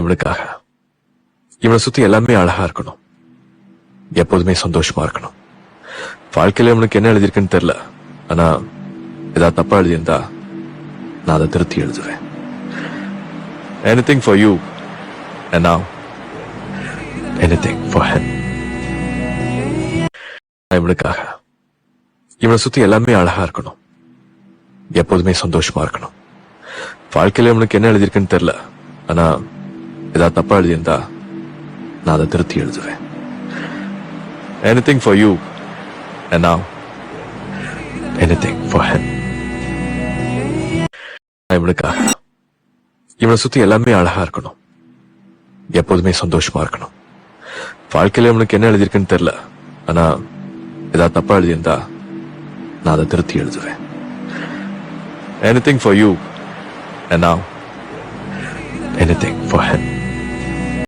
இவனுக்காக இவனை சுத்தி எல்லாமே அழகா இருக்கணும், எப்போதுமே சந்தோஷமா இருக்கணும். வாழ்க்கையில இவனுக்கு என்ன எழுதியிருக்குன்னு தெரியல, ஆனா ஏதாவது தப்பா எழுதியிருந்தா நான் அதை திருத்தி எழுதுவேன். Anything for you and now anything for him. இவனுக்காக இவனை சுத்தி எல்லாமே அழகா இருக்கணும், எப்போதுமே சந்தோஷமா இருக்கணும். வாழ்க்கையில இவனுக்கு என்ன எழுதியிருக்குன்னு தெரியல, ஆனா ஏதாவது தப்பா எழுதியிருந்தா நான் அதை திருத்தி எழுதுவேன். Anything for you and now anything for him. இவனுக்காக இவனை சுத்தி எல்லாமே அழகா இருக்கணும், எப்போதுமே சந்தோஷமா இருக்கணும். வாழ்க்கையில இவனுக்கு என்ன எழுதியிருக்குன்னு தெரியல, ஆனா ஏதாவது தப்பா எழுதியிருந்தா நான் அதை திருத்தி எழுதுவேன். Anything for you and now anything for him.